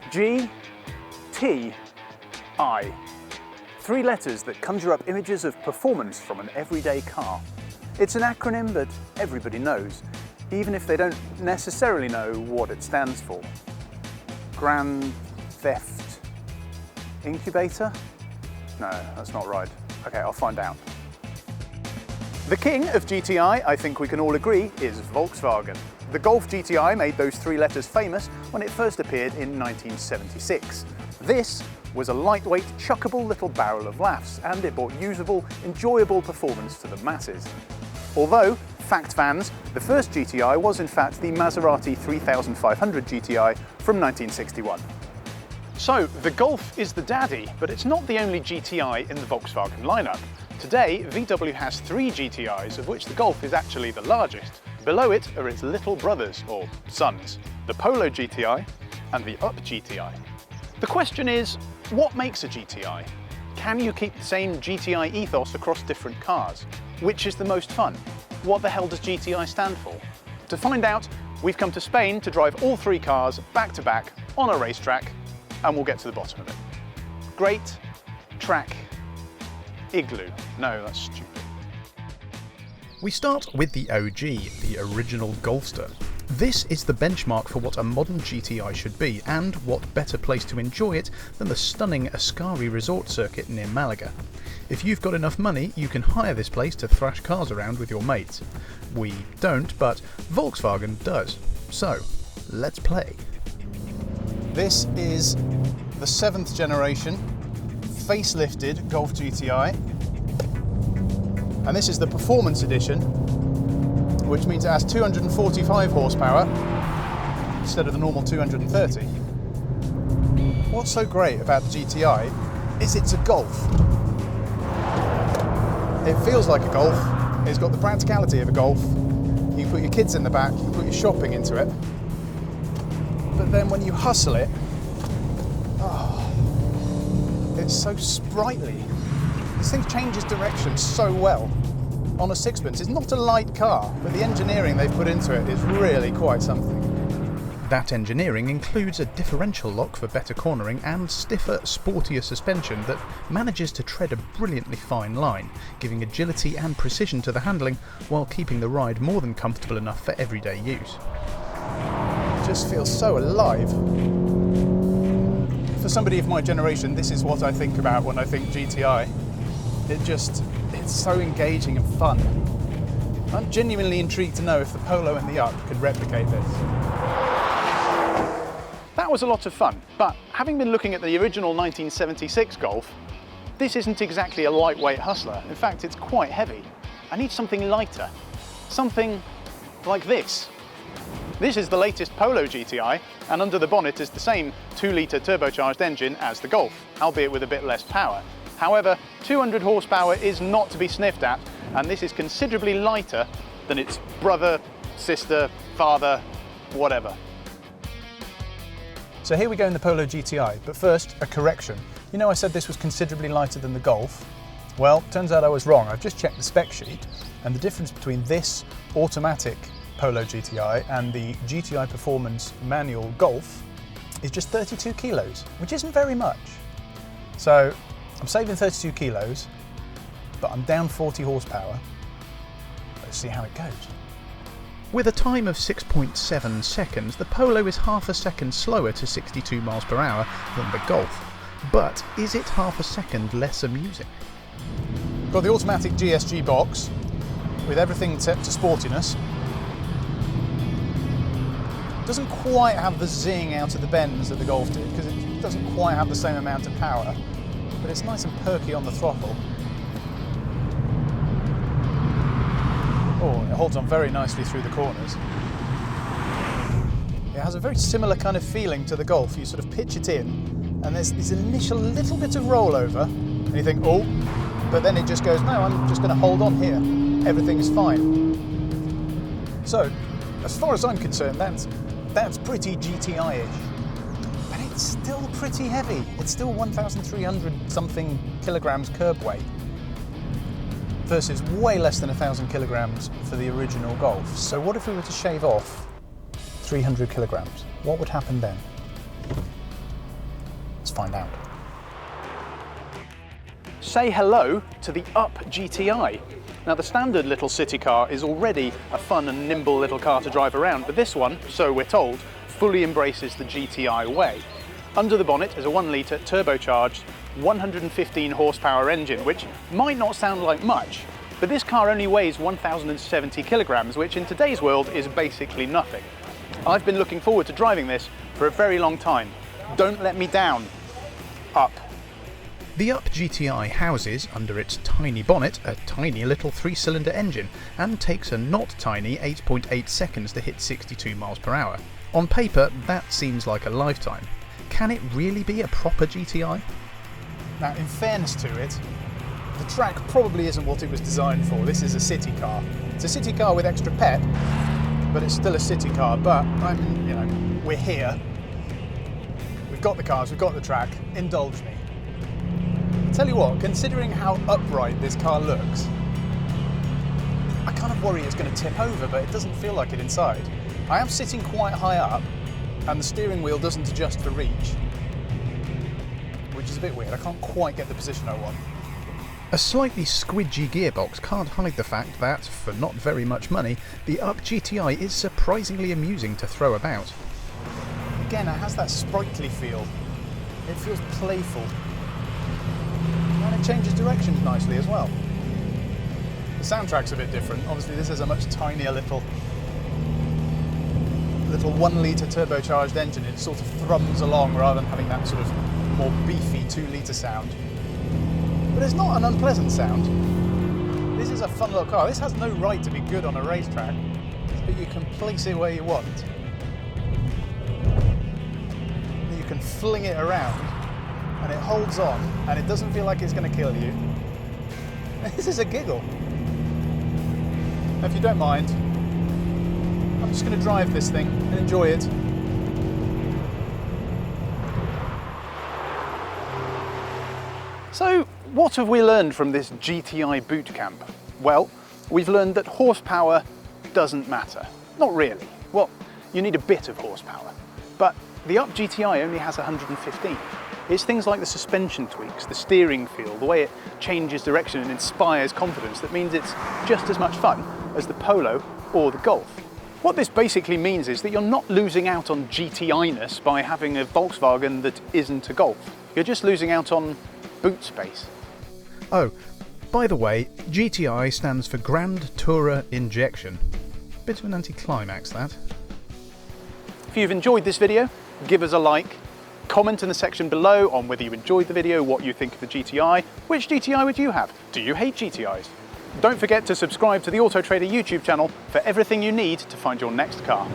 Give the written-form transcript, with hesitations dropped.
GTI. 3 letters that conjure up images of performance from an everyday car. It's an acronym that everybody knows, even if they don't necessarily know what it stands for. Grand Theft Incubator? No, that's not right. Okay, I'll find out. The king of GTI, I think we can all agree, is Volkswagen. The Golf GTI made those 3 letters famous when it first appeared in 1976. This was a lightweight, chuckable little barrel of laughs, and it brought usable, enjoyable performance to the masses. Although, fact fans, the first GTI was in fact the Maserati 3500 GTI from 1961. So, the Golf is the daddy, but it's not the only GTI in the Volkswagen lineup. Today, VW has 3 GTIs, of which the Golf is actually the largest. Below it are its little brothers, or sons, the Polo GTI and the Up GTI. The question is, what makes a GTI? Can you keep the same GTI ethos across different cars? Which is the most fun? What the hell does GTI stand for? To find out, we've come to Spain to drive all 3 cars back to back on a racetrack, and we'll get to the bottom of it. Great Track Igloo. No, that's stupid. We start with the OG, the original Golfster. This is the benchmark for what a modern GTI should be, and what better place to enjoy it than the stunning Ascari resort circuit near Malaga. If you've got enough money, you can hire this place to thrash cars around with your mates. We don't, but Volkswagen does. So, let's play. This is the 7th generation facelifted Golf GTI, and this is the Performance Edition, which means it has 245 horsepower instead of the normal 230. What's so great about the GTI is it's a Golf. It feels like a Golf, it's got the practicality of a Golf. You can put your kids in the back, you can put your shopping into it, but then when you hustle it, it's so sprightly. This thing changes direction so well. On a sixpence, it's not a light car, but the engineering they've put into it is really quite something. That engineering includes a differential lock for better cornering and stiffer, sportier suspension that manages to tread a brilliantly fine line, giving agility and precision to the handling while keeping the ride more than comfortable enough for everyday use. It just feels so alive. For somebody of my generation, this is what I think about when I think GTI. It's so engaging and fun. I'm genuinely intrigued to know if the Polo and the Up could replicate this. That was a lot of fun, but having been looking at the original 1976 Golf, this isn't exactly a lightweight hustler. In fact, it's quite heavy. I need something lighter. Something like this. This is the latest Polo GTI, and under the bonnet is the same 2-litre turbocharged engine as the Golf, albeit with a bit less power. However, 200 horsepower is not to be sniffed at, and this is considerably lighter than its brother, sister, father, whatever. So here we go in the Polo GTI, but first, a correction. You know I said this was considerably lighter than the Golf? Well, turns out I was wrong. I've just checked the spec sheet, and the difference between this automatic Polo GTI and the GTI Performance manual Golf is just 32 kilos, which isn't very much. So I'm saving 32 kilos, but I'm down 40 horsepower. Let's see how it goes. With a time of 6.7 seconds, the Polo is half a second slower to 62 miles per hour than the Golf. But is it half a second less amusing? Got the automatic GSG box with everything set to sportiness. Doesn't quite have the zing out of the bends that the Golf did, because it doesn't quite have the same amount of power, but it's nice and perky on the throttle. Oh, it holds on very nicely through the corners. It has a very similar kind of feeling to the Golf. You sort of pitch it in, and there's this initial little bit of rollover, and you think, oh, but then it just goes, no, I'm just going to hold on here. Everything's fine. So, as far as I'm concerned, that's pretty GTI-ish. But it's still pretty heavy. It's still 1,300 something kilograms curb weight versus way less than 1,000 kilograms for the original Golf. So what if we were to shave off 300 kilograms? What would happen then? Let's find out. Say hello to the Up GTI. Now the standard little city car is already a fun and nimble little car to drive around, but this one, so we're told, fully embraces the GTI way. Under the bonnet is a 1 litre turbocharged 115 horsepower engine, which might not sound like much, but this car only weighs 1,070 kilograms, which in today's world is basically nothing. I've been looking forward to driving this for a very long time. Don't let me down. Up. The Up GTI houses, under its tiny bonnet, a tiny little 3-cylinder engine and takes a not tiny 8.8 seconds to hit 62 miles per hour. On paper, that seems like a lifetime. Can it really be a proper GTI? Now, in fairness to it, the track probably isn't what it was designed for. This is a city car. It's a city car with extra pep, but it's still a city car. But we're here. We've got the cars, we've got the track. Indulge me. Tell you what, considering how upright this car looks, I kind of worry it's going to tip over, but it doesn't feel like it inside. I am sitting quite high up, and the steering wheel doesn't adjust for reach, which is a bit weird. I can't quite get the position I want. A slightly squidgy gearbox can't hide the fact that, for not very much money, the Up GTI is surprisingly amusing to throw about. Again, it has that sprightly feel. It feels playful. And it changes directions nicely as well. The soundtrack's a bit different. Obviously this is a much tinier little 1 litre turbocharged engine. It sort of thrums along rather than having that sort of more beefy 2 litre sound. But it's not an unpleasant sound. This is a fun little car. This has no right to be good on a racetrack, but you can place it where you want. You can fling it around and it holds on and it doesn't feel like it's going to kill you. This is a giggle. If you don't mind, I'm just going to drive this thing and enjoy it. So, what have we learned from this GTI Bootcamp? Well, we've learned that horsepower doesn't matter. Not really. Well, you need a bit of horsepower. But the Up GTI only has 115. It's things like the suspension tweaks, the steering feel, the way it changes direction and inspires confidence that means it's just as much fun as the Polo or the Golf. What this basically means is that you're not losing out on GTI-ness by having a Volkswagen that isn't a Golf. You're just losing out on boot space. Oh, by the way, GTI stands for Grand Tourer Injection. Bit of an anticlimax, that. If you've enjoyed this video, give us a like. Comment in the section below on whether you enjoyed the video, what you think of the GTI, which GTI would you have? Do you hate GTIs? Don't forget to subscribe to the Autotrader YouTube channel for everything you need to find your next car.